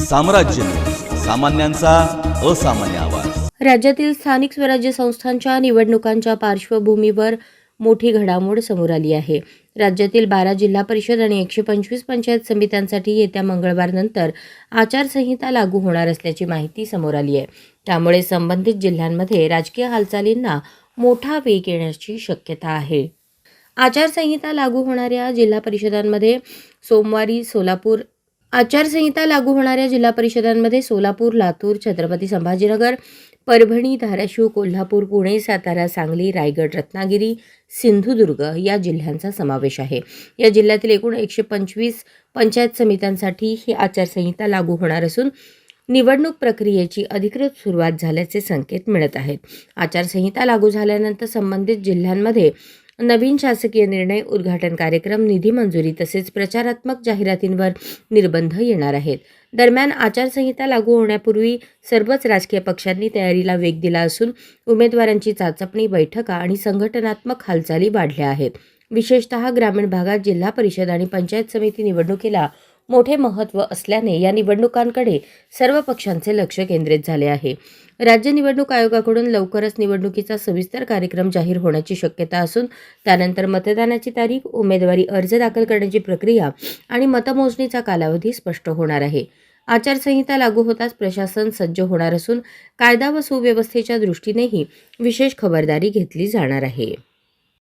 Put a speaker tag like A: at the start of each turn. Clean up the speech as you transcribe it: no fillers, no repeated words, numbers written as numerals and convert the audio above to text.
A: साम्राज्य, सामान्यांचा असामान्य आवाज।
B: राज्यातील स्थानिक स्वराज्य संस्थांच्या निवडणुकांच्या पार्श्वभूमीवर मोठी घडामोड समोर आली आहे। राज्यातील 12 जिल्हा परिषद आणि 125 पंचायत समित्यांसाठी येत्या मंगळवारनंतर आचारसंहिता लागू होणार असल्याची माहिती समोर आली आहे। त्यामुळे संबंधित जिल्ह्यांमध्ये राजकीय हालचालींना मोठा वेग येण्याची शक्यता आहे। आचारसंहिता लागू होणाऱ्या जिल्हा परिषदांमध्ये सोलापूर, लातूर, छत्रपती संभाजीनगर, परभणी, धाराशिव, कोल्हापूर, पुणे, सातारा, सांगली, रायगड, रत्नागिरी, सिंधुदुर्ग या जिल्ह्यांचा समावेश आहे। या जिल्ह्यातील एकूण 125 पंचायत समित्यांसाठी ही आचारसंहिता लागू होणार असून निवडणूक प्रक्रियेची अधिकृत सुरुवात झाल्याचे संकेत मिळत आहेत। आचारसंहिता लागू झाल्यानंतर संबंधित जिल्ह्यांमध्ये नवीन शासकीय निर्णय, उद्घाटन कार्यक्रम, निधी मंजुरी तसेच प्रचारात्मक जाहिरातींवर निर्बंध येणार आहेत। दरम्यान आचारसंहिता लागू होण्यापूर्वी सर्वच राजकीय पक्षांनी तयारीला वेग दिला असून उमेदवारांची चाचपणी, बैठका आणि संघटनात्मक हालचाली वाढल्या आहेत। विशेषतः ग्रामीण भागात जिल्हा परिषद आणि पंचायत समिती निवडणुकीला मोठे महत्त्व असल्याने या निवडणुकांकडे सर्व पक्षांचे लक्ष केंद्रित झाले आहे। राज्य निवडणूक आयोगाकडून लवकरच निवडणुकीचा सविस्तर कार्यक्रम जाहीर होण्याची शक्यता असून त्यानंतर मतदानाची तारीख, उमेदवारी अर्ज दाखल करण्याची प्रक्रिया आणि मतमोजणीचा कालावधी स्पष्ट होणार आहे। आचारसंहिता लागू होताच प्रशासन सज्ज होणार असून कायदा व सुव्यवस्थेच्या दृष्टीनेही विशेष खबरदारी घेतली जाणार आहे।